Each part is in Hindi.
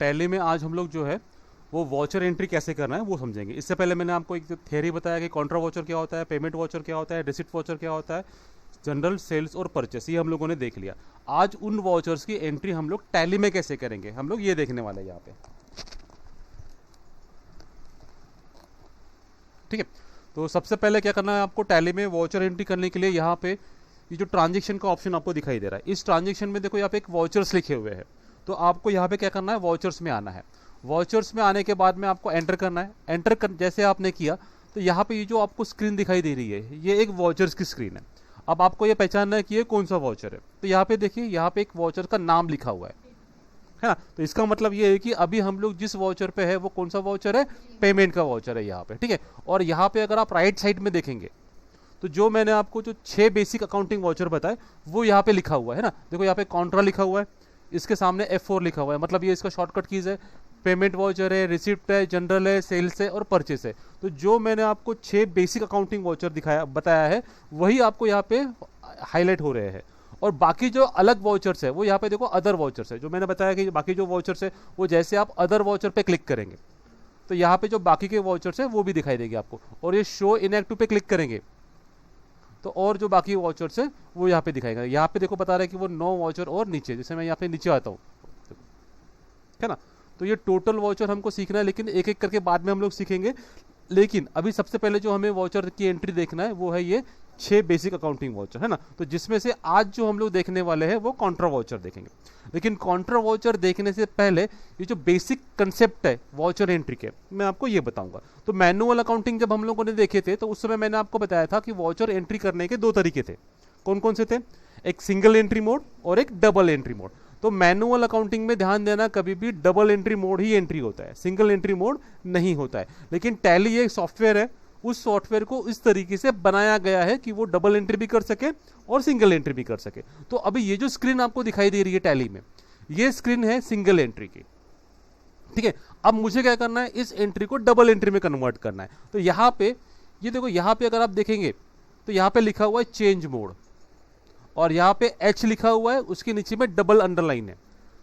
टैली में आज हम लोग जो है वो वॉचर एंट्री कैसे करना है वो समझेंगे। इससे पहले मैंने आपको एक थियरी बताया कि कॉन्ट्रा वॉचर क्या होता है, पेमेंट वॉचर क्या होता है, रिसिप्ट वॉचर क्या होता है, जनरल, सेल्स और परचेस, ये हम लोगों ने देख लिया। आज उन वॉचर्स की एंट्री हम लोग टैली में कैसे करेंगे, हम लोग ये देखने वाले हैं यहाँ पे। ठीक है, तो सबसे पहले क्या करना है आपको, टैली में वॉचर एंट्री करने के लिए यहाँ पे ये जो ट्रांजेक्शन का ऑप्शन आपको दिखाई दे रहा है, इस ट्रांजेक्शन में देखो यहाँ पे एक वॉचर्स लिखे हुए हैं। तो आपको यहाँ पे क्या करना है, वॉचर्स में आना है। वॉचर्स में आने के बाद में आपको एंटर करना है। एंटर कर जैसे आपने किया तो यहाँ पे ये जो आपको स्क्रीन दिखाई दे रही है ये एक वॉचर्स की स्क्रीन है। अब आपको ये पहचानना है कि ये कौन सा वॉचर है। तो यहाँ पे देखिए, यहाँ पे एक वॉचर का नाम लिखा हुआ है ना। तो इसका मतलब ये है कि अभी हम लोग जिस वॉचर पे है वो कौन सा वॉचर है, पेमेंट का वॉचर है यहाँ पे। ठीक है, और यहाँ पे अगर आप राइट साइड में देखेंगे तो जो मैंने आपको जो 6 बेसिक अकाउंटिंग वॉचर बताए वो यहाँ पे लिखा हुआ है ना। देखो यहाँ पे कॉन्ट्रा लिखा हुआ है, इसके सामने F4 लिखा हुआ है, मतलब ये इसका शॉर्टकट कीज है। पेमेंट वॉचर है, रिसिप्ट है, जनरल है, सेल्स है और परचेस है। तो जो मैंने आपको 6 बेसिक अकाउंटिंग वॉचर दिखाया बताया है वही आपको यहाँ पे हाईलाइट हो रहे हैं। और बाकी जो अलग वॉचर्स है वो यहाँ पे देखो अदर वॉचर्स है। जो मैंने बताया कि बाकी जो वॉचर्स है वो जैसे आप अदर वॉचर पे क्लिक करेंगे तो यहाँ पे जो बाकी के वॉचर्स है वो भी दिखाई देगी आपको। और ये शो इनएक्टिव पे क्लिक करेंगे तो और जो बाकी वॉचर्स है वो यहाँ पे दिखाएगा। यहाँ पे देखो बता रहा है कि वो 9 वॉचर और नीचे, जैसे मैं यहाँ पे नीचे आता हूँ, है ना। तो ये टोटल वॉचर हमको सीखना है, लेकिन एक एक करके बाद में हम लोग सीखेंगे। लेकिन अभी सबसे पहले जो हमें वॉचर की एंट्री देखना है वो है ये 6 बेसिक अकाउंटिंग वॉचर, है ना। तो जिसमें से आज जो हम लोग देखने वाले हैं वो कॉन्ट्रा वॉचर देखेंगे। लेकिन कॉन्ट्रा वॉचर देखने से पहले ये जो बेसिक कंसेप्ट है वॉचर एंट्री के, मैं आपको ये बताऊंगा। तो मैनुअल अकाउंटिंग जब हम लोगों ने देखे थे तो उस समय मैंने आपको बताया था कि वॉचर एंट्री करने के 2 तरीके थे। कौन कौन से थे, एक सिंगल एंट्री मोड और एक डबल एंट्री मोड। तो मैनुअल अकाउंटिंग में ध्यान देना, कभी भी डबल एंट्री मोड ही एंट्री होता है, सिंगल एंट्री मोड नहीं होता है। लेकिन टैली एक सॉफ्टवेयर है, उस सॉफ्टवेयर को इस तरीके से बनाया गया है कि वो डबल एंट्री भी कर सके और सिंगल एंट्री भी कर सके। तो अभी ये जो स्क्रीन आपको दिखाई दे रही है टैली में, ये स्क्रीन है सिंगल एंट्री की। ठीक है, अब मुझे क्या करना है, इस एंट्री को डबल एंट्री में कन्वर्ट करना है। तो यहाँ पे ये देखो, यहाँ पे अगर आप देखेंगे तो यहाँ पे लिखा हुआ है चेंज मोड और यहाँ पे H लिखा हुआ है, उसके नीचे में डबल अंडरलाइन है।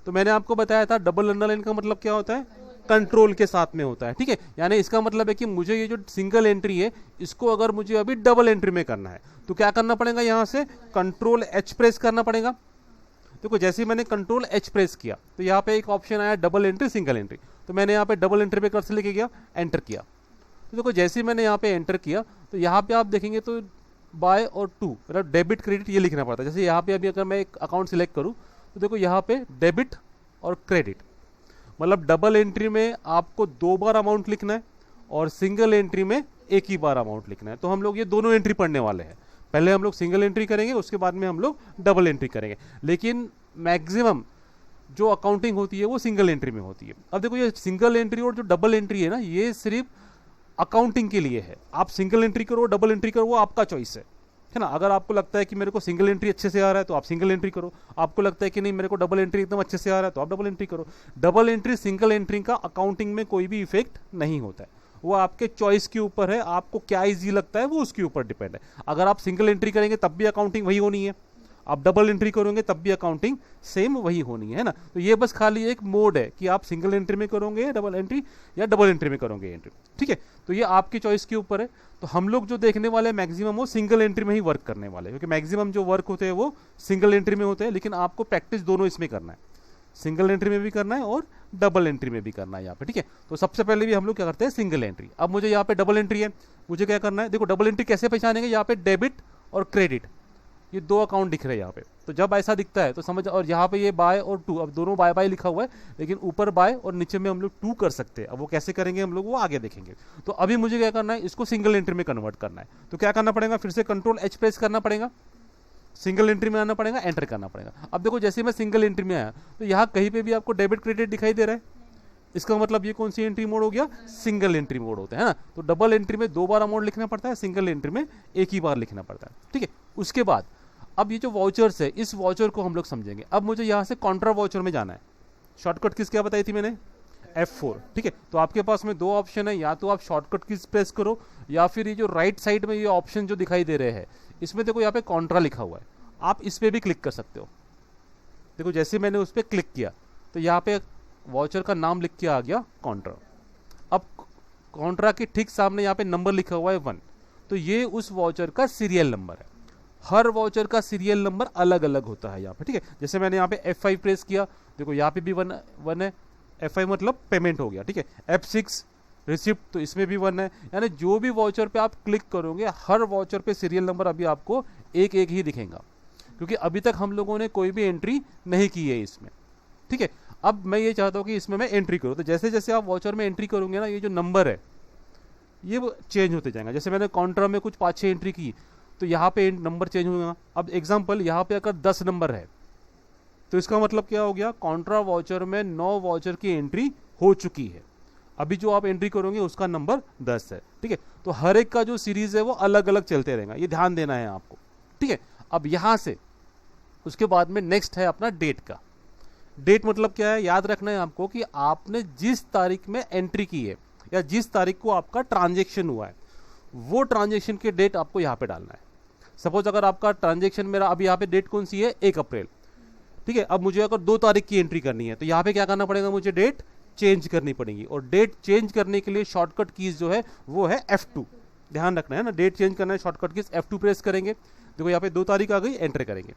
तो मैंने आपको बताया था डबल अंडरलाइन का मतलब क्या होता है, कंट्रोल के साथ में होता है। ठीक है, यानी इसका मतलब है कि मुझे ये जो सिंगल एंट्री है इसको अगर मुझे अभी डबल एंट्री में करना है तो क्या करना पड़ेगा, यहाँ से कंट्रोल H प्रेस करना पड़ेगा। देखो जैसे ही मैंने कंट्रोल H प्रेस किया तो यहाँ पे एक ऑप्शन आया डबल एंट्री, सिंगल एंट्री। तो मैंने यहाँ पे डबल एंट्री पे कर्सर लेके गया, एंटर किया। तो देखो जैसे ही मैंने यहाँ पे एंटर किया तो यहाँ पे आप देखेंगे तो बाय और टू, मतलब डेबिट क्रेडिट ये लिखना पड़ता है। जैसे यहाँ पे अभी अगर मैं एक अकाउंट सिलेक्ट करूँ तो देखो यहाँ पे डेबिट और क्रेडिट, मतलब डबल एंट्री में आपको 2 बार अमाउंट लिखना है और सिंगल एंट्री में एक ही बार अमाउंट लिखना है। तो हम लोग ये दोनों एंट्री पढ़ने वाले हैं। पहले हम लोग सिंगल एंट्री करेंगे, उसके बाद में हम लोग डबल एंट्री करेंगे। लेकिन मैक्सिमम जो अकाउंटिंग होती है वो सिंगल एंट्री में होती है। अब देखो ये सिंगल एंट्री और जो डबल एंट्री है ना, ये सिर्फ अकाउंटिंग के लिए है। आप सिंगल एंट्री करो, डबल एंट्री करो, वो आपका चॉइस है ना। अगर आपको लगता है कि मेरे को सिंगल एंट्री अच्छे से आ रहा है तो आप सिंगल एंट्री करो, आपको लगता है कि नहीं मेरे को डबल एंट्री एकदम अच्छे से आ रहा है तो आप डबल एंट्री करो। डबल एंट्री सिंगल एंट्री का अकाउंटिंग में कोई भी इफेक्ट नहीं होता है, वो आपके चॉइस के ऊपर है, आपको क्या इजी लगता है वो उसके ऊपर डिपेंड है। अगर आप सिंगल एंट्री करेंगे तब भी अकाउंटिंग वही होनी है, आप डबल एंट्री करोगे तब भी अकाउंटिंग सेम वही होनी है ना। तो ये बस खाली एक मोड है कि आप सिंगल एंट्री में करोगे या डबल एंट्री में करोगे एंट्री। ठीक है, तो ये आपकी चॉइस के ऊपर है। तो हम लोग जो देखने वाले मैक्सिमम वो सिंगल एंट्री में ही वर्क करने वाले हैं, क्योंकि मैक्सिमम जो वर्क होते हैं वो सिंगल एंट्री में होते हैं। लेकिन आपको प्रैक्टिस दोनों इसमें करना है, सिंगल एंट्री में भी करना है और डबल एंट्री में भी करना है यहाँ पे। ठीक है, तो सबसे पहले भी हम लोग क्या करते हैं, सिंगल एंट्री। अब मुझे यहाँ पे डबल एंट्री है, मुझे क्या करना है, देखो डबल एंट्री कैसे पहचानेंगे, यहाँ पे डेबिट और क्रेडिट ये 2 अकाउंट दिख रहे हैं यहाँ पे। तो जब ऐसा दिखता है तो समझ, और यहाँ पे ये बाय और टू, अब दोनों बाय बाय लिखा हुआ है लेकिन ऊपर बाय और नीचे में हम लोग टू कर सकते हैं। अब वो कैसे करेंगे हम लोग वो आगे देखेंगे। तो अभी मुझे क्या करना है, इसको सिंगल एंट्री में कन्वर्ट करना है। तो क्या करना पड़ेगा, फिर से कंट्रोल H प्रेस करना पड़ेगा, सिंगल एंट्री में आना पड़ेगा, एंटर करना पड़ेगा। अब देखो जैसे मैं सिंगल एंट्री में आया तो यहाँ कहीं पे भी आपको डेबिट क्रेडिट दिखाई दे रहा है, इसका मतलब ये कौन सी एंट्री मोड हो गया, सिंगल एंट्री मोड होता है ना। तो डबल एंट्री में 2 बार अमाउंट लिखना पड़ता है, सिंगल एंट्री में एक ही बार लिखना पड़ता है। ठीक है, उसके बाद अब ये जो वॉचर्स है इस वॉचर को हम लोग समझेंगे। अब मुझे यहाँ से कॉन्ट्रा वॉचर में जाना है। शॉर्टकट किस क्या बताई थी मैंने, F4। ठीक है, तो आपके पास में 2 ऑप्शन है, या तो आप शॉर्टकट कीज प्रेस करो या फिर ये जो राइट साइड में ये ऑप्शन जो दिखाई दे रहे हैं इसमें देखो यहाँ पे कॉन्ट्रा लिखा हुआ है, आप इस पे भी क्लिक कर सकते हो। देखो जैसे मैंने उस पर क्लिक किया तो यहाँ पे वाउचर का नाम लिख के आ गया कॉन्ट्रा। अब कॉन्ट्रा के ठीक सामने यहाँ पे नंबर लिखा हुआ है 1, तो ये उस वाउचर का सीरियल नंबर है। हर वाउचर का सीरियल नंबर अलग अलग होता है यहाँ पे, ठीक है। जैसे मैंने यहाँ पे F5 प्रेस किया, देखो यहाँ पे भी 1 है, F5 मतलब पेमेंट हो गया, ठीक है। F6 रिसिप्ट, तो इसमें भी 1 है। यानी जो भी वाउचर पे आप क्लिक करोगे हर वाउचर पे सीरियल नंबर अभी आपको एक एक ही दिखेगा, क्योंकि अभी तक हम लोगों ने कोई भी एंट्री नहीं की है इसमें, ठीक है। अब मैं ये चाहता हूँ कि इसमें मैं एंट्री करूँ, तो जैसे जैसे आप वाउचर में एंट्री करोगे ना, ये जो नंबर है ये वो चेंज होते जाएगा। जैसे मैंने कॉन्ट्रा में कुछ 5-6 एंट्री की, तो यहाँ पे नंबर चेंज होगा। अब एग्जांपल यहाँ पे अगर 10 नंबर है, तो इसका मतलब क्या हो गया, कॉन्ट्रा वाउचर में 9 वाउचर की एंट्री हो चुकी है। अभी जो आप एंट्री करोगे उसका नंबर 10 है, ठीक है। तो हर एक का जो सीरीज है वो अलग अलग चलते रहेगा, ये ध्यान देना है आपको, ठीक है। अब यहाँ से उसके बाद में नेक्स्ट है अपना डेट का। डेट मतलब क्या है, याद रखना है आपको कि आपने जिस तारीख में एंट्री की है या जिस तारीख को आपका ट्रांजेक्शन हुआ है, वो ट्रांजेक्शन के डेट आपको यहाँ पे डालना है। सपोज अगर आपका ट्रांजेक्शन मेरा अभी यहाँ पे डेट कौन सी है, 1 अप्रैल, ठीक है। अब मुझे अगर 2 तारीख की एंट्री करनी है, तो यहाँ पे क्या करना पड़ेगा, मुझे डेट चेंज करनी पड़ेगी। और डेट चेंज करने के लिए शॉर्टकट कीज जो है वो है F2, ध्यान रखना है ना। डेट चेंज करना है, शॉर्टकट कीज F2 प्रेस करेंगे, देखो यहाँ पे 2 तारीख आ गई, एंटर करेंगे।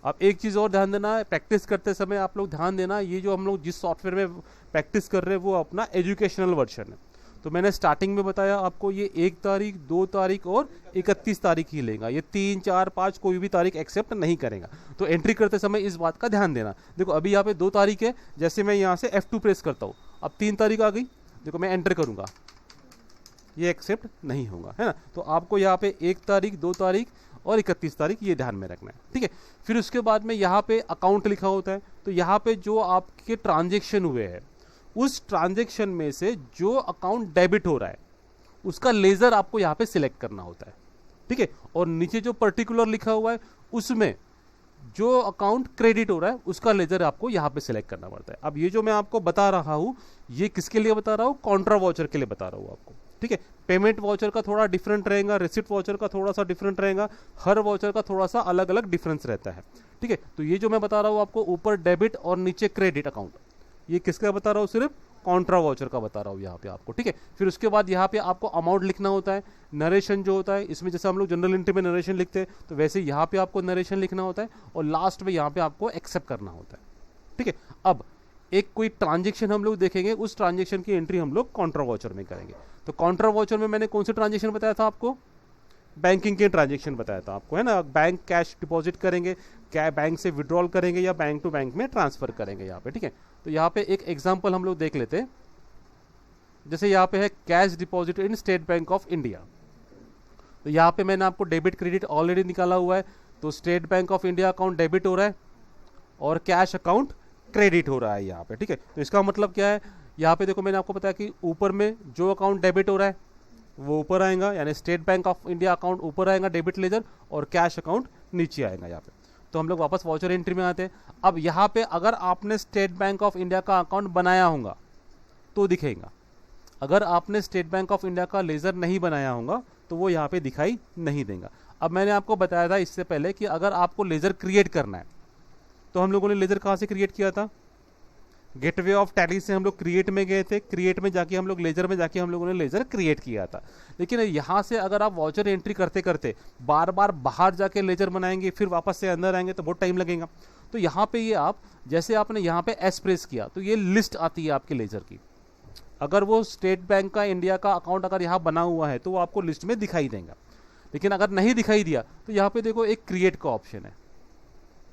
अब एक चीज़ और ध्यान देना है, प्रैक्टिस करते समय आप लोग ध्यान देना, ये जो हम लोग जिस सॉफ्टवेयर में प्रैक्टिस कर रहे हैं वो अपना एजुकेशनल वर्जन है। तो मैंने स्टार्टिंग में बताया आपको ये 1 तारीख, 2 तारीख और 31 तारीख ही लेगा, ये 3, 4, 5 कोई भी तारीख एक्सेप्ट नहीं करेगा। तो एंट्री करते समय इस बात का ध्यान देना। देखो अभी यहाँ पे 2 तारीख है, जैसे मैं यहाँ से F2 प्रेस करता हूँ, अब 3 तारीख आ गई, देखो मैं एंटर करूँगा, ये एक्सेप्ट नहीं होगा, है ना। तो आपको यहाँ पे 1 तारीख, 2 तारीख और 31 तारीख ये ध्यान में रखना है, ठीक है। फिर उसके बाद में यहाँ पे अकाउंट लिखा होता है, तो यहाँ पे जो आपके ट्रांजेक्शन हुए हैं उस ट्रांजेक्शन में से जो अकाउंट डेबिट हो रहा है उसका लेजर आपको यहाँ पे सिलेक्ट करना होता है, ठीक है। और नीचे जो पर्टिकुलर लिखा हुआ है उसमें जो अकाउंट क्रेडिट हो रहा है उसका लेजर आपको यहाँ पे सिलेक्ट करना पड़ता है। अब ये जो मैं आपको बता रहा हूँ ये किसके लिए बता रहा हूँ, कॉन्ट्रा वाउचर के लिए बता रहा हूँ आपको, ठीक है। पेमेंट वाउचर का थोड़ा डिफरेंट रहेगा, रिसिप्ट वाउचर का थोड़ा सा डिफरेंट रहेगा, हर वाउचर का थोड़ा सा अलग अलग डिफरेंस रहता है, ठीक है। तो ये जो मैं बता रहा हूँ आपको, ऊपर डेबिट और नीचे क्रेडिट अकाउंट, ये किसका बता रहा हूँ, सिर्फ कॉन्ट्रा वाउचर का बता रहा हूँ यहाँ पे आपको, ठीक है। फिर उसके बाद यहाँ पे आपको अमाउंट लिखना होता है। नरेशन जो होता है इसमें, जैसे हम लोग जनरल एंट्री में नरेशन लिखते हैं, तो वैसे यहाँ पे आपको नरेशन लिखना होता है और लास्ट में यहाँ पे आपको एक्सेप्ट करना होता है, ठीक है। अब एक कोई ट्रांजेक्शन हम लोग देखेंगे, उस ट्रांजेक्शन की एंट्री हम लोग कॉन्ट्रा वाउचर में करेंगे। तो कॉन्ट्रा वाउचर में मैंने कौन से ट्रांजेक्शन बताया था आपको, बैंकिंग के ट्रांजेक्शन बताया था आपको, है ना। बैंक कैश डिपॉजिट करेंगे, क्या बैंक से विड्रॉल करेंगे या बैंक टू बैंक में ट्रांसफर करेंगे यहाँ पे, ठीक है। तो यहाँ पे एक एग्जांपल हम लोग देख लेते हैं। जैसे यहाँ पे है cash deposit in state bank of India, तो यहाँ पे मैंने आपको डेबिट क्रेडिट ऑलरेडी निकाला हुआ है। तो state bank of India account debit हो रहा है और कैश अकाउंट क्रेडिट हो रहा है यहाँ पे, ठीक है। तो इसका मतलब क्या है, यहाँ पे देखो मैंने आपको बताया कि ऊपर में जो अकाउंट डेबिट हो रहा है वो ऊपर आएगा, यानी state bank of India account ऊपर आएगा डेबिट लेजर, और कैश अकाउंट नीचे आएगा यहाँ पे। तो हम लोग वापस वाउचर एंट्री में आते हैं। अब यहाँ पे अगर आपने स्टेट बैंक ऑफ इंडिया का अकाउंट बनाया होगा तो दिखेगा, अगर आपने स्टेट बैंक ऑफ इंडिया का लेजर नहीं बनाया होगा तो वो यहाँ पे दिखाई नहीं देगा। अब मैंने आपको बताया था इससे पहले कि अगर आपको लेजर क्रिएट करना है, तो हम लोगों ने लेजर कहाँ से क्रिएट किया था, गेटवे ऑफ टैली से हम लोग क्रिएट में गए थे, क्रिएट में जाके हम लोग लेजर में जाके हम लोगों ने लेजर क्रिएट किया था। लेकिन यहाँ से अगर आप वाउचर एंट्री करते करते बार बार बाहर जाके लेजर बनाएंगे, फिर वापस से अंदर आएंगे, तो बहुत टाइम लगेगा। तो यहाँ पे ये आप, जैसे आपने यहाँ पे एस प्रेस किया तो ये लिस्ट आती है आपके लेजर की। अगर वो स्टेट बैंक का इंडिया का अकाउंट अगर यहाँ बना हुआ है तो वो आपको लिस्ट में दिखाई देगा। लेकिन अगर नहीं दिखाई दिया तो यहाँ पे देखो एक क्रिएट का ऑप्शन है,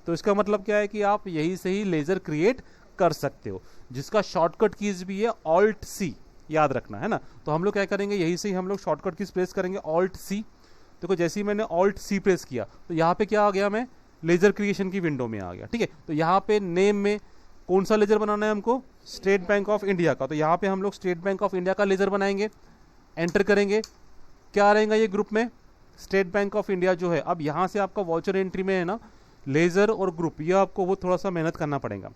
तो इसका मतलब क्या है कि आप यही से ही लेजर क्रिएट कर सकते हो, जिसका शॉर्टकट कीज भी है ऑल्ट सी, याद रखना है ना। तो हम लोग क्या करेंगे, यही से ही हम लोग शॉर्टकट कीज प्रेस करेंगे ऑल्ट सी। देखो जैसे ही मैंने ऑल्ट सी प्रेस किया तो यहाँ पे क्या आ गया, मैं लेजर क्रिएशन की विंडो में आ गया, ठीक है। तो यहाँ पे नेम में कौन सा लेजर बनाना है हमको, स्टेट बैंक ऑफ इंडिया का। तो यहाँ पे हम लोग स्टेट बैंक ऑफ इंडिया का लेजर बनाएंगे, एंटर करेंगे, क्या रहेगा ये ग्रुप में स्टेट बैंक ऑफ इंडिया जो है। अब यहाँ से आपका वाउचर एंट्री में है ना लेजर और ग्रुप, ये आपको वो थोड़ा सा मेहनत करना पड़ेगा,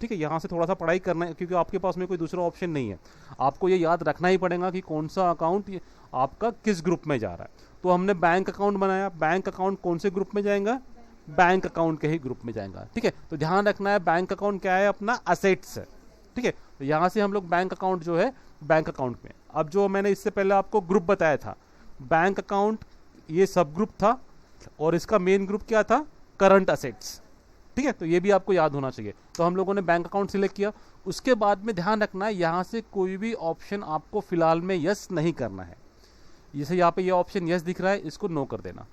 ठीक है। यहाँ से थोड़ा सा पढ़ाई करना है क्योंकि आपके पास में कोई दूसरा ऑप्शन नहीं है। आपको ये याद रखना ही पड़ेगा कि कौन सा अकाउंट आपका किस ग्रुप में जा रहा है। तो हमने बैंक अकाउंट बनाया, बैंक अकाउंट कौन से ग्रुप में जाएगा, बैंक अकाउंट के ही ग्रुप में जाएगा, ठीक है। तो ध्यान रखना है बैंक अकाउंट क्या है, अपना असेट्स है, ठीक है। तो यहाँ से हम लोग बैंक अकाउंट जो है बैंक अकाउंट में, अब जो मैंने इससे पहले आपको ग्रुप बताया था बैंक अकाउंट, ये सब ग्रुप था और इसका मेन ग्रुप क्या था, करंट असेट्स। ठीक है, तो ये भी आपको याद होना चाहिए। तो हम लोगों ने बैंक अकाउंट सिलेक्ट किया, उसके बाद में ध्यान रखना है यहाँ से कोई भी ऑप्शन आपको फिलहाल में यस नहीं करना है। जैसे यहाँ पे ये ऑप्शन यस दिख रहा है, इसको नो कर देना।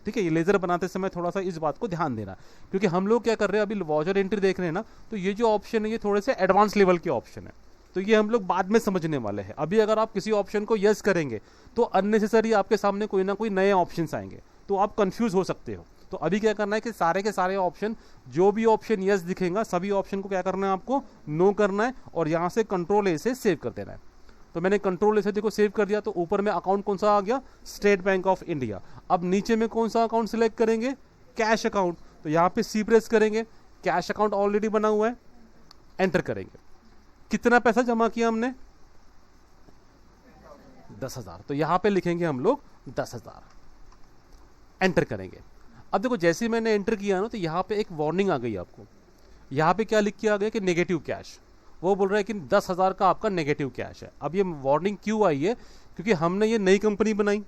ठीक है, ये लेजर बनाते समय थोड़ा सा इस बात को ध्यान देना, क्योंकि हम लोग क्या कर रहे हैं, अभी वॉचर एंट्री देख रहे हैं ना, तो ये जो ऑप्शन है ये थोड़े से एडवांस लेवल के ऑप्शन है, तो ये हम लोग बाद में समझने वाले हैं। अभी अगर आप किसी ऑप्शन को यस करेंगे तो अननेसेसरी आपके सामने कोई ना कोई नए ऑप्शंस आएंगे, तो आप कंफ्यूज हो सकते हो। तो अभी क्या करना है कि सारे के सारे ऑप्शन, जो भी ऑप्शन यस दिखेगा सभी ऑप्शन को क्या करना है, आपको नो करना है और यहाँ से कंट्रोल ए से सेव कर देना है। तो मैंने कंट्रोल ए से देखो सेव कर दिया, तो ऊपर में अकाउंट कौन सा आ गया, स्टेट बैंक ऑफ इंडिया। अब नीचे में कौन सा अकाउंट सिलेक्ट करेंगे, कैश अकाउंट। तो यहाँ पे सी प्रेस करेंगे, कैश अकाउंट ऑलरेडी बना हुआ है, एंटर करेंगे। कितना पैसा जमा किया हमने, 10,000। तो यहाँ पे लिखेंगे हम लोग 10,000, एंटर करेंगे। अब देखो जैसे ही मैंने एंटर किया ना, तो यहाँ पे एक वार्निंग आ गई आपको। यहाँ पे क्या लिख के आ गया कि नेगेटिव कैश, वो बोल रहा है कि 10,000 का आपका नेगेटिव कैश है। अब ये वार्निंग क्यों आई है, क्योंकि हमने ये नई कंपनी बनाई,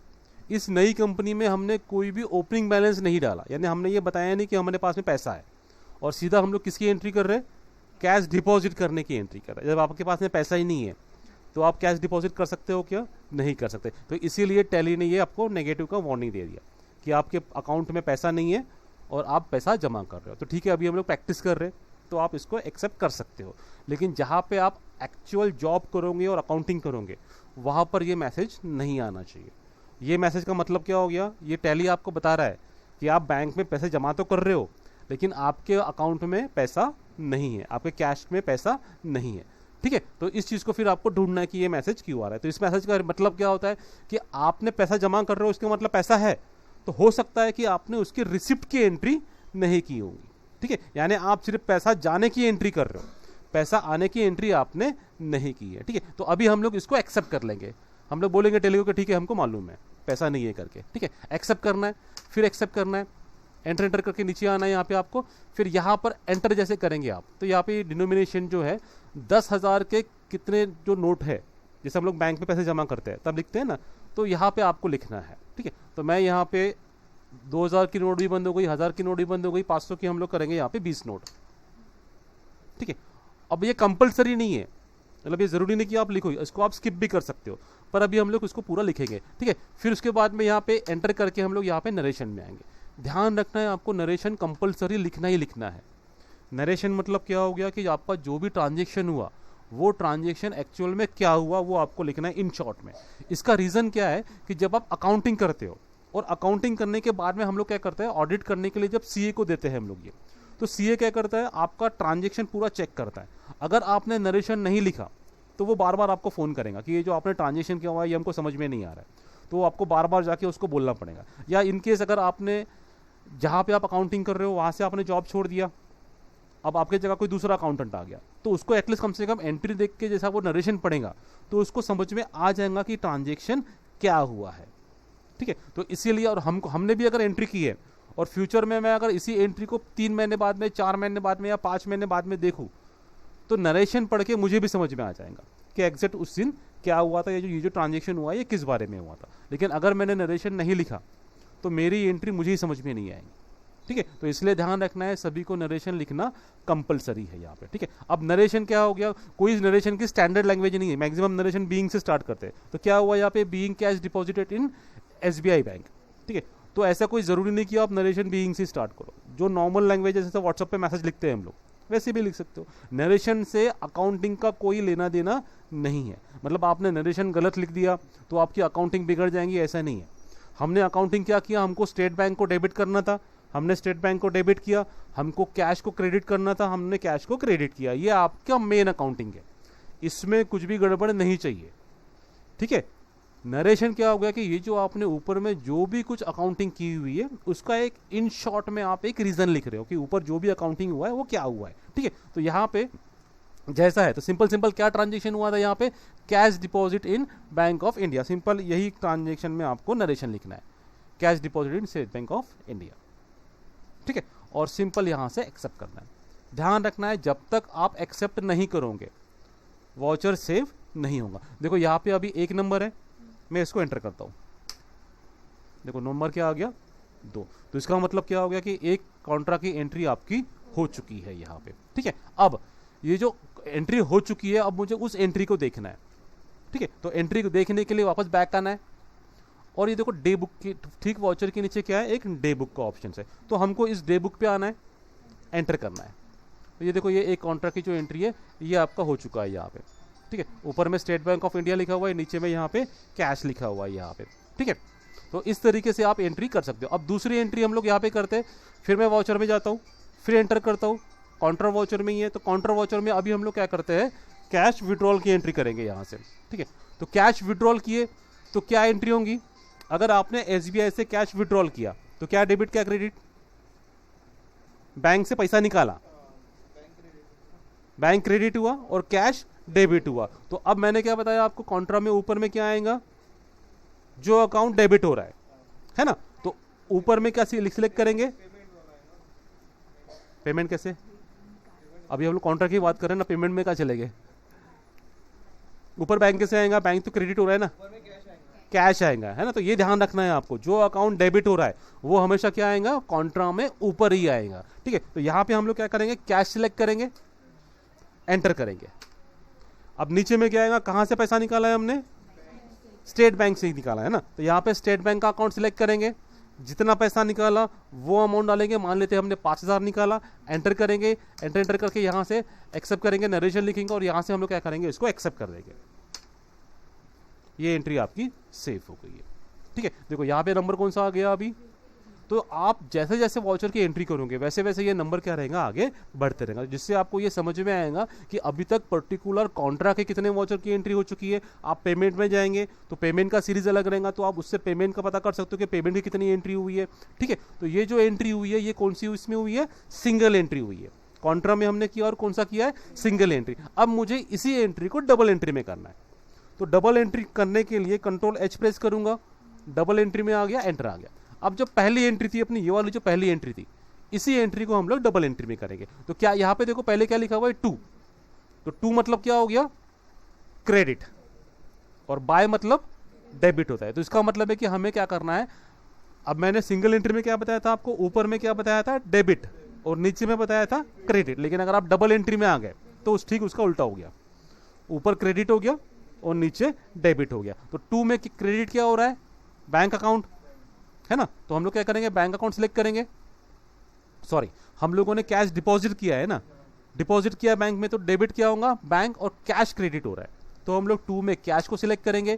इस नई कंपनी में हमने कोई भी ओपनिंग बैलेंस नहीं डाला, यानी हमने ये बताया नहीं कि हमारे पास में पैसा है, और सीधा हम लोग किसकी एंट्री कर रहे हैं, कैश डिपॉजिट करने की एंट्री कर रहे हैं। जब आपके पास में पैसा ही नहीं है तो आप कैश डिपॉजिट कर सकते हो क्या, नहीं कर सकते। तो इसीलिए टैली ने ये आपको नेगेटिव का वार्निंग दे दिया कि आपके अकाउंट में पैसा नहीं है और आप पैसा जमा कर रहे हो। तो ठीक है, अभी हम लोग प्रैक्टिस कर रहे हैं तो आप इसको एक्सेप्ट कर सकते हो, लेकिन जहाँ पे आप एक्चुअल जॉब करोगे और अकाउंटिंग करोगे वहाँ पर ये मैसेज नहीं आना चाहिए। ये मैसेज का मतलब क्या हो गया, ये टैली आपको बता रहा है कि आप बैंक में पैसे जमा तो कर रहे हो लेकिन आपके अकाउंट में पैसा नहीं है, आपके कैश में पैसा नहीं है। ठीक है, तो इस चीज़ को फिर आपको ढूंढना है कि ये मैसेज क्यों आ रहा है। तो इस मैसेज का मतलब क्या होता है कि आपने पैसा जमा कर रहे हो, उसका मतलब पैसा है, तो हो सकता है कि आपने उसकी रिसिप्ट की एंट्री नहीं की होगी। ठीक है, यानी आप सिर्फ पैसा जाने की एंट्री कर रहे हो, पैसा आने की एंट्री आपने नहीं की है। ठीक है, तो अभी हम लोग इसको एक्सेप्ट कर लेंगे, हम लोग बोलेंगे टेली को ठीक है हमको मालूम है पैसा नहीं है करके। ठीक है, एक्सेप्ट करना है, फिर एक्सेप्ट करना है, एंटर करके नीचे आना है यहाँ पे आपको। फिर यहाँ पर एंटर जैसे करेंगे आप, तो यहाँ पे डिनोमिनेशन जो है 10,000 के कितने जो नोट है, जैसे हम लोग बैंक में पैसे जमा करते हैं तब लिखते हैं ना, तो यहाँ पे आपको लिखना है। ठीक है, तो मैं यहाँ पे 2,000 की नोट भी बंद हो गई, 1,000 की नोट भी बंद हो गई, 500 की हम लोग करेंगे यहाँ पे 20 नोट। ठीक है, अब ये कंपलसरी नहीं है, मतलब ये जरूरी नहीं कि आप लिखो, इसको आप स्किप भी कर सकते हो, पर अभी हम लोग इसको पूरा लिखेंगे। ठीक है, फिर उसके बाद में यहाँ पे एंटर करके हम लोग यहाँ पे नरेशन में आएंगे। ध्यान रखना है आपको, नरेशन कंपलसरी लिखना ही लिखना है। नरेशन मतलब क्या हो गया कि आपका जो भी ट्रांजेक्शन हुआ वो ट्रांजेक्शन एक्चुअल में क्या हुआ वो आपको लिखना है इन शॉर्ट में। इसका रीज़न क्या है कि जब आप अकाउंटिंग करते हो और अकाउंटिंग करने के बाद में हम लोग क्या करते हैं, ऑडिट करने के लिए जब सीए को देते हैं हम लोग ये, तो सीए क्या करता है, आपका ट्रांजेक्शन पूरा चेक करता है। अगर आपने नरेशन नहीं लिखा तो वो बार बार आपको फ़ोन करेगा कि ये जो आपने ट्रांजेक्शन किया हुआ है ये हमको समझ में नहीं आ रहा है, तो आपको बार बार जाके उसको बोलना पड़ेगा। या इनकेस अगर आपने जहाँ पे आप अकाउंटिंग कर रहे हो वहाँ से आपने जॉब छोड़ दिया, अब आपके जगह कोई दूसरा अकाउंटेंट आ गया, तो उसको एटलीस्ट कम से कम एंट्री देख के जैसा वो नरेशन पढ़ेगा तो उसको समझ में आ जाएगा कि ट्रांजेक्शन क्या हुआ है। ठीक है, तो इसीलिए, और हमने भी अगर एंट्री की है और फ्यूचर में मैं अगर इसी एंट्री को 3 महीने बाद में, 4 महीने बाद में या 5 महीने बाद में देखूँ तो नरेशन पढ़ के मुझे भी समझ में आ जाएगा कि एग्जैक्ट उस दिन क्या हुआ था, ये जो ट्रांजेक्शन हुआ ये किस बारे में हुआ था। लेकिन अगर मैंने नरेशन नहीं लिखा तो मेरी एंट्री मुझे ही समझ में नहीं आएगी। ठीक है, तो इसलिए ध्यान रखना है सभी को नरेशन लिखना कंपलसरी है यहाँ पे। ठीक है, अब नरेशन क्या हो गया, कोई नरेशन की स्टैंडर्ड लैंग्वेज नहीं है, मैक्सिमम नरेशन बीइंग से स्टार्ट करते हैं। तो क्या हुआ यहाँ पे, being cash deposited in SBI bank. ठीक है, तो ऐसा कोई जरूरी नहीं कि आप नरेशन बीइंग से स्टार्ट करो, जो नॉर्मल लैंग्वेज है जैसे व्हाट्सएप पे मैसेज लिखते हैं हम लोग वैसे भी लिख सकते हो। नरेशन से अकाउंटिंग का कोई लेना देना नहीं है, मतलब आपने नरेशन गलत लिख दिया तो आपकी अकाउंटिंग बिगड़ जाएंगी, ऐसा नहीं है। हमने अकाउंटिंग क्या किया, हमको स्टेट बैंक को डेबिट करना था, हमने स्टेट बैंक को डेबिट किया, हमको कैश को क्रेडिट करना था, हमने कैश को क्रेडिट किया। ये आपका मेन अकाउंटिंग है, इसमें कुछ भी गड़बड़ नहीं चाहिए। ठीक है, नरेशन क्या हो गया कि ये जो आपने ऊपर में जो भी कुछ अकाउंटिंग की हुई है उसका एक इन शॉर्ट में आप एक रीजन लिख रहे हो कि ऊपर जो भी अकाउंटिंग हुआ है वो क्या हुआ है। ठीक है, तो यहाँ पे जैसा है तो सिंपल क्या ट्रांजेक्शन हुआ था यहाँ पे, cash deposit in bank of India, simple यही ट्रांजेक्शन में आपको नरेशन लिखना है, cash deposit in state bank of India. ठीक है, और सिंपल यहाँ से एक्सेप्ट करना है। ध्यान रखना है जब तक आप एक्सेप्ट नहीं करोगे वाउचर सेव नहीं होगा। देखो यहाँ पे अभी 1 नंबर है, मैं इसको एंटर करता हूँ, देखो नंबर क्या आ गया 2। तो इसका मतलब क्या हो गया कि एक कॉन्ट्रा की एंट्री आपकी हो चुकी है यहाँ पे। ठीक है, अब ये जो एंट्री हो चुकी है, अब मुझे उस एंट्री को देखना है। ठीक है, तो एंट्री को देखने के लिए वापस बैक आना है, और ये देखो डे बुक की ठीक वाउचर के नीचे क्या है, एक डे बुक का ऑप्शन है। तो हमको इस डे बुक पे आना है, एंटर करना है। तो ये देखो ये एक कॉन्ट्रा की जो एंट्री है ये आपका हो चुका है यहाँ पे। ठीक है, ऊपर में स्टेट बैंक ऑफ इंडिया लिखा हुआ है, नीचे में यहाँ पे कैश लिखा हुआ है यहाँ पे। ठीक है, तो इस तरीके से आप एंट्री कर सकते हो। अब दूसरी एंट्री हम लोग यहाँ पे करते हैं, फिर मैं वाउचर में जाता हूँ, फिर एंटर करता हूँ, काउंटर वाउचर में ही है। तो काउंटर वाउचर में अभी हम लोग क्या करते हैं, कैश विड्रॉल की एंट्री करेंगे यहाँ से। ठीक है, तो कैश विड्रॉल किए तो क्या एंट्री होंगी, अगर आपने एसबीआई से कैश विड्रॉल किया तो क्या डेबिट क्या क्रेडिट, बैंक से पैसा निकाला बैंक क्रेडिट हुआ और कैश डेबिट हुआ। तो अब मैंने क्या बताया आपको, कॉन्ट्रा में ऊपर में क्या आएगा, जो अकाउंट डेबिट हो रहा है ना। तो ऊपर में क्या सिलेक्ट करेंगे, पेमेंट कैसे, अभी हम लोग कॉन्ट्रा की बात कर रहे हैं ना, पेमेंट में क्या चलेंगे, ऊपर बैंक कैसे आएगा, बैंक तो क्रेडिट हो रहा है ना, कैश आएगा, है ना। तो ये ध्यान रखना है आपको, जो अकाउंट डेबिट हो रहा है वो हमेशा क्या आएगा, कॉन्ट्रा में ऊपर ही आएगा। ठीक है, तो यहां पे हम लोग क्या करेंगे, कैश सिलेक्ट करेंगे, एंटर करेंगे। अब नीचे में क्या आएगा, कहां से पैसा निकाला है हमने, स्टेट बैंक से ही निकाला है ना। तो यहाँ पे स्टेट बैंक का अकाउंट सिलेक्ट करेंगे, जितना पैसा निकाला वो अमाउंट डालेंगे। मान लेते हैं हमने 5000 निकाला, एंटर करेंगे, एंटर करके यहाँ से एक्सेप्ट करेंगे, नरेशन लिखेंगे और यहाँ से हम लोग क्या करेंगे, इसको एक्सेप्ट कर देंगे। ये एंट्री आपकी सेफ हो गई है। ठीक है, देखो यहाँ पे नंबर कौन सा आ गया अभी। तो आप जैसे जैसे वाउचर की एंट्री करोगे वैसे वैसे ये नंबर क्या रहेगा, आगे बढ़ते रहेगा, जिससे आपको ये समझ में आएगा कि अभी तक पर्टिकुलर कॉन्ट्रा के कितने वाउचर की एंट्री हो चुकी है। आप पेमेंट में जाएंगे तो पेमेंट का सीरीज अलग रहेगा, तो आप उससे पेमेंट का पता कर सकते हो कि पेमेंट की कितनी एंट्री हुई है। ठीक है, तो ये जो एंट्री हुई है ये कौन सी इसमें हुई है, सिंगल एंट्री हुई है। कॉन्ट्रा में हमने किया और कौन सा किया है, सिंगल एंट्री। अब मुझे इसी एंट्री को डबल एंट्री में करना है, तो डबल एंट्री करने के लिए कंट्रोल एच प्रेस करूंगा, डबल एंट्री में आ गया, एंटर आ गया। अब जो पहली एंट्री थी अपनी, ये वाली जो पहली एंट्री थी, इसी एंट्री को हम लोग डबल एंट्री में करेंगे। तो क्या यहां पे देखो पहले क्या लिखा हुआ है, 2, तो 2 मतलब क्या हो गया, क्रेडिट, और बाय मतलब डेबिट होता है। तो इसका मतलब है कि हमें क्या करना है, अब मैंने सिंगल एंट्री में क्या बताया था आपको, ऊपर में क्या बताया था, डेबिट, और नीचे में बताया था क्रेडिट। लेकिन अगर आप डबल एंट्री में आ गए तो ठीक उसका उल्टा हो गया, ऊपर क्रेडिट हो गया और नीचे डेबिट हो गया। तो 2 में क्रेडिट क्या हो रहा है, बैंक अकाउंट, है ना। तो हम लोग क्या करेंगे, बैंक अकाउंट सिलेक्ट करेंगे, सॉरी हम लोगों ने कैश डिपॉजिट किया है ना, डिपॉजिट किया बैंक में, तो डेबिट क्या होगा, बैंक, और कैश क्रेडिट हो रहा है। तो हम लोग 2 में कैश को सिलेक्ट करेंगे,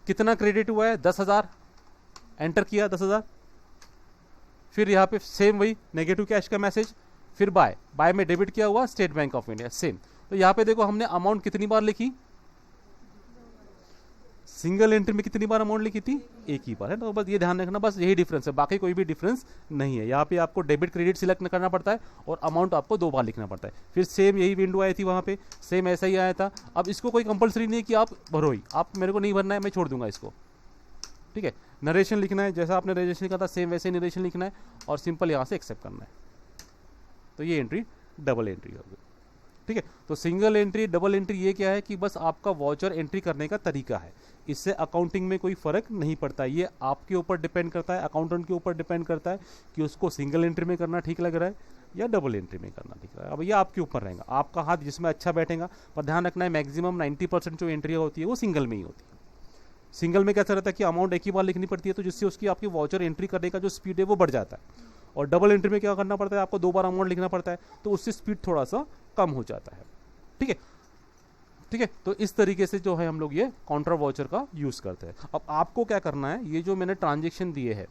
कितना क्रेडिट हुआ है, 10,000, एंटर किया 10,000। फिर यहाँ पे सेम वही नेगेटिव कैश का मैसेज, फिर बाय में डेबिट किया हुआ state bank of India, same. तो यहाँ पे देखो हमने अमाउंट कितनी बार लिखी, सिंगल एंट्री में कितनी बार अमाउंट लिखी थी, एक ही बार, है। तो बस ये ध्यान रखना, बस यही डिफरेंस है, बाकी कोई भी डिफरेंस नहीं है। यहाँ पे आपको डेबिट क्रेडिट सिलेक्ट करना पड़ता है और अमाउंट आपको 2 बार लिखना पड़ता है। फिर सेम यही विंडो आई थी वहाँ पे, सेम ऐसा ही आया था। अब इसको कोई कंपलसरी नहीं है कि आप भरो ही, आप मेरे को नहीं भरना है, मैं छोड़ दूंगा इसको। ठीक है, नरेशन लिखना है, जैसा आपने नरेशन लिखा था सेम वैसे ही नरेशन लिखना है और सिंपल यहाँ से एक्सेप्ट करना है। तो ये एंट्री डबल एंट्री होगी। ठीक है, तो सिंगल एंट्री, डबल एंट्री ये क्या है कि बस आपका वाउचर एंट्री करने का तरीका है, इससे अकाउंटिंग में कोई फर्क नहीं पड़ता। ये आपके ऊपर डिपेंड करता है, अकाउंटेंट के ऊपर डिपेंड करता है कि उसको सिंगल एंट्री में करना ठीक लग रहा है या डबल एंट्री में करना ठीक लग रहा है। अब ये आपके ऊपर रहेगा, आपका हाथ जिसमें अच्छा बैठेगा। पर ध्यान रखना है मैक्सिमम 90% जो एंट्री होती है वो सिंगल में ही होती है। सिंगल में कैसा रहता है कि अमाउंट एक ही बार लिखनी पड़ती है, तो जिससे उसकी आपकी वाउचर एंट्री करने का जो स्पीड है वो बढ़ जाता है। और डबल एंट्री में क्या करना पड़ता है, आपको 2 बार अमाउंट लिखना पड़ता है, तो उससे स्पीड थोड़ा सा कम हो जाता है। ठीक है, ठीक है, तो इस तरीके से जो है हम लोग ये काउंटर वाउचर का यूज करते हैं। अब आपको क्या करना है, ये जो मैंने ट्रांजेक्शन दिए हैं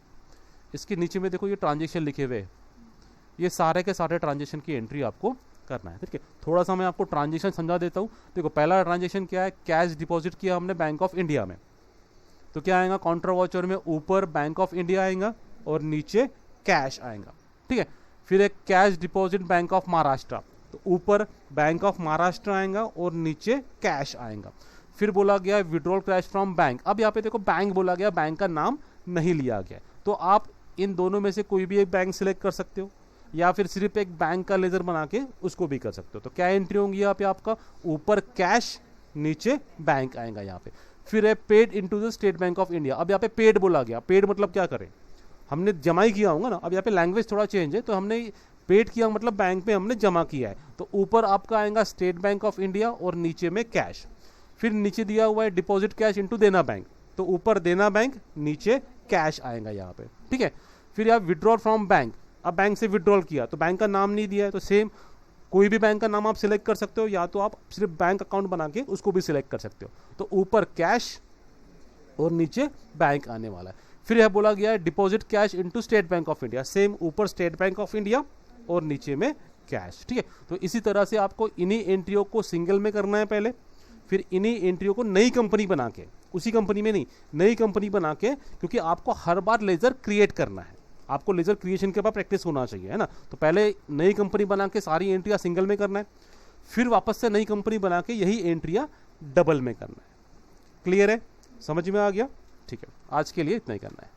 इसके नीचे में देखो ये ट्रांजेक्शन लिखे हुए, ये सारे के सारे ट्रांजेक्शन की एंट्री आपको करना है। ठीक है, थोड़ा सा मैं आपको ट्रांजेक्शन समझा देता हूँ। देखो पहला ट्रांजेक्शन क्या है, कैश डिपॉजिट किया हमने बैंक ऑफ इंडिया में, तो क्या आएगा, काउंटर वाउचर में ऊपर बैंक ऑफ इंडिया आएगा और नीचे कैश आएगा। ठीक है, फिर एक cash deposit bank of Maharashtra, तो ऊपर बैंक ऑफ महाराष्ट्र आएगा और नीचे कैश आएगा। फिर बोला गया विड्रॉल कैश फ्रॉम बैंक, अब यहाँ पे देखो बैंक बोला गया, बैंक का नाम नहीं लिया गया, तो आप इन दोनों में से कोई भी एक बैंक सिलेक्ट कर सकते हो। या फिर सिर्फ एक बैंक का लेजर बना के उसको भी कर सकते हो। तो क्या एंट्री होंगी यहाँ पे आपका, ऊपर कैश नीचे बैंक आएगा यहाँ पे। फिर है paid into the state bank of India. अब यहाँ पे पेड बोला गया, पेड मतलब क्या करें, हमने जमा ही किया होगा ना। अब यहाँ पे लैंग्वेज थोड़ा चेंज है, तो हमने पेड किया मतलब बैंक में हमने जमा किया है। तो ऊपर आपका आएगा स्टेट बैंक ऑफ इंडिया और नीचे में कैश। फिर नीचे दिया हुआ है डिपॉजिट कैश इनटू देना बैंक, तो ऊपर देना बैंक नीचे कैश आएगा यहाँ पे, ठीक है। फिर यहाँ विड्रॉल फ्रॉम बैंक, अब बैंक से विड्रॉल किया तो बैंक का नाम नहीं दिया है, तो सेम कोई भी बैंक का नाम आप सिलेक्ट कर सकते हो, या तो आप सिर्फ बैंक अकाउंट बना के उसको भी सिलेक्ट कर सकते हो। तो ऊपर कैश और नीचे बैंक आने वाला है। फिर यह बोला गया है deposit cash into state bank of India, same ऊपर स्टेट बैंक ऑफ इंडिया और नीचे में कैश, ठीक है। तो इसी तरह से आपको इन्हीं एंट्रियों को सिंगल में करना है पहले, फिर इन्हीं एंट्रियों को नई कंपनी बना के, उसी कंपनी में नहीं, नई कंपनी बना के, क्योंकि आपको हर बार लेजर क्रिएट करना है, आपको लेजर क्रिएशन के बाद प्रैक्टिस होना चाहिए, है ना। तो पहले नई कंपनी बना के सारी एंट्रियां सिंगल में करना है, फिर वापस से नई कंपनी बना के यही एंट्रियां डबल में करना है। क्लियर है, समझ में आ गया, ठीक है। आज के लिए इतना ही करना है।